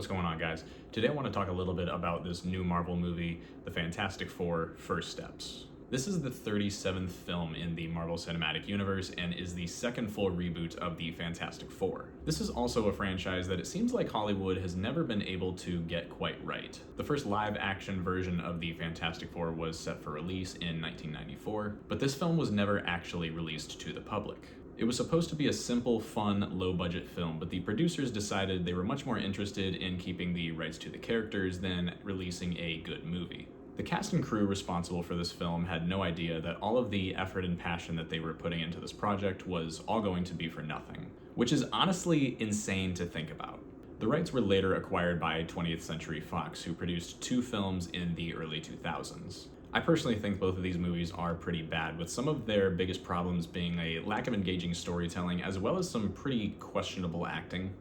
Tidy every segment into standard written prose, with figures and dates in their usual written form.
What's going on, guys? Today I want to talk a little bit about this new Marvel movie, The Fantastic Four: First Steps. This is the 37th film in the Marvel Cinematic Universe and is the second full reboot of the Fantastic Four. This is also a franchise that it seems like Hollywood has never been able to get quite right. The first live-action version of the Fantastic Four was set for release in 1994, but this film was never actually released to the public. It was supposed to be a simple, fun, low-budget film, but the producers decided they were much more interested in keeping the rights to the characters than releasing a good movie. The cast and crew responsible for this film had no idea that all of the effort and passion that they were putting into this project was all going to be for nothing, which is honestly insane to think about. The rights were later acquired by 20th Century Fox, who produced two films in the early 2000s. I personally think both of these movies are pretty bad, with some of their biggest problems being a lack of engaging storytelling as well as some pretty questionable acting.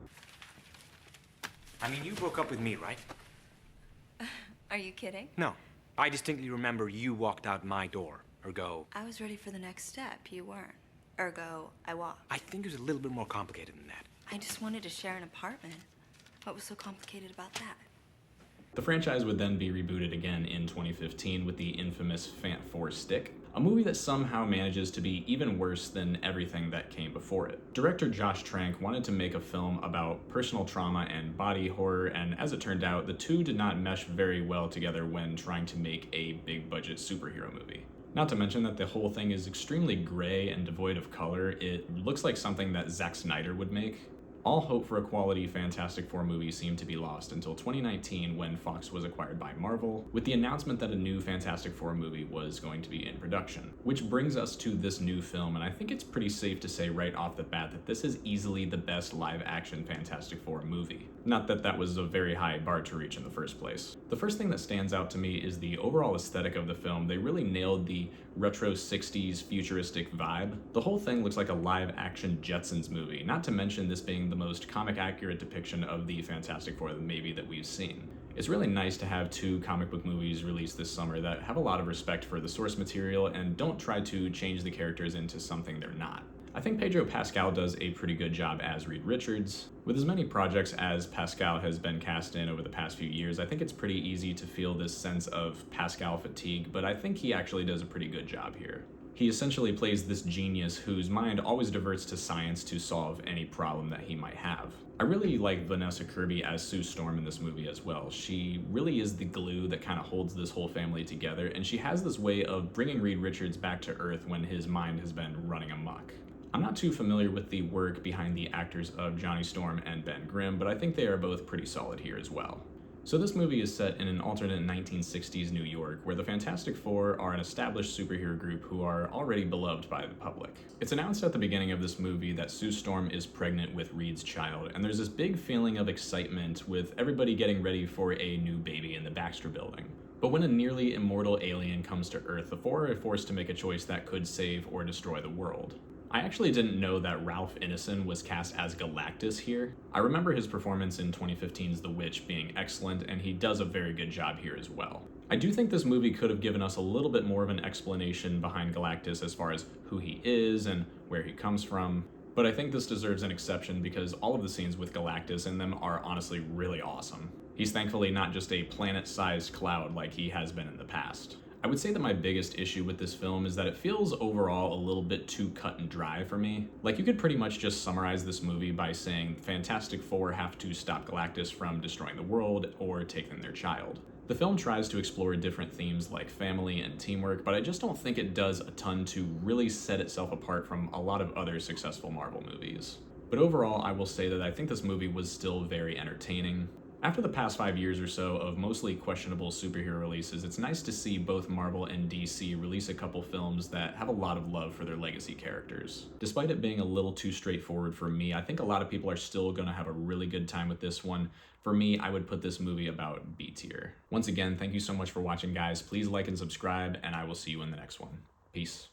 I mean, you broke up with me, right? Are you kidding? No. I distinctly remember you walked out my door. Ergo, I was ready for the next step. You weren't. Ergo, I walked. I think it was a little bit more complicated than that. I just wanted to share an apartment. What was so complicated about that? The franchise would then be rebooted again in 2015 with the infamous Fant 4 Stick, a movie that somehow manages to be even worse than everything that came before it. Director Josh Trank wanted to make a film about personal trauma and body horror, and as it turned out, the two did not mesh very well together when trying to make a big-budget superhero movie. Not to mention that the whole thing is extremely gray and devoid of color. It looks like something that Zack Snyder would make. All hope for a quality Fantastic Four movie seemed to be lost until 2019 when Fox was acquired by Marvel, with the announcement that a new Fantastic Four movie was going to be in production. Which brings us to this new film, and I think it's pretty safe to say right off the bat that this is easily the best live-action Fantastic Four movie. Not that that was a very high bar to reach in the first place. The first thing that stands out to me is the overall aesthetic of the film. They really nailed the retro 60s futuristic vibe. The whole thing looks like a live-action Jetsons movie, not to mention this being the most comic-accurate depiction of the Fantastic Four maybe that we've seen. It's really nice to have two comic book movies released this summer that have a lot of respect for the source material and don't try to change the characters into something they're not. I think Pedro Pascal does a pretty good job as Reed Richards. With as many projects as Pascal has been cast in over the past few years, I think it's pretty easy to feel this sense of Pascal fatigue, but I think he actually does a pretty good job here. He essentially plays this genius whose mind always diverts to science to solve any problem that he might have. I really like Vanessa Kirby as Sue Storm in this movie as well. She really is the glue that kind of holds this whole family together, and she has this way of bringing Reed Richards back to Earth when his mind has been running amok. I'm not too familiar with the work behind the actors of Johnny Storm and Ben Grimm, but I think they are both pretty solid here as well. So this movie is set in an alternate 1960s New York, where the Fantastic Four are an established superhero group who are already beloved by the public. It's announced at the beginning of this movie that Sue Storm is pregnant with Reed's child, and there's this big feeling of excitement with everybody getting ready for a new baby in the Baxter Building. But when a nearly immortal alien comes to Earth, the Four are forced to make a choice that could save or destroy the world. I actually didn't know that Ralph Ineson was cast as Galactus here. I remember his performance in 2015's The Witch being excellent, and he does a very good job here as well. I do think this movie could have given us a little bit more of an explanation behind Galactus as far as who he is and where he comes from, but I think this deserves an exception because all of the scenes with Galactus in them are honestly really awesome. He's thankfully not just a planet-sized cloud like he has been in the past. I would say that my biggest issue with this film is that it feels overall a little bit too cut and dry for me. Like, you could pretty much just summarize this movie by saying Fantastic Four have to stop Galactus from destroying the world or taking their child. The film tries to explore different themes like family and teamwork, but I just don't think it does a ton to really set itself apart from a lot of other successful Marvel movies. But overall, I will say that I think this movie was still very entertaining. After the past 5 years or so of mostly questionable superhero releases, it's nice to see both Marvel and DC release a couple films that have a lot of love for their legacy characters. Despite it being a little too straightforward for me, I think a lot of people are still going to have a really good time with this one. For me, I would put this movie about B tier. Once again, thank you so much for watching, guys. Please like and subscribe, and I will see you in the next one. Peace.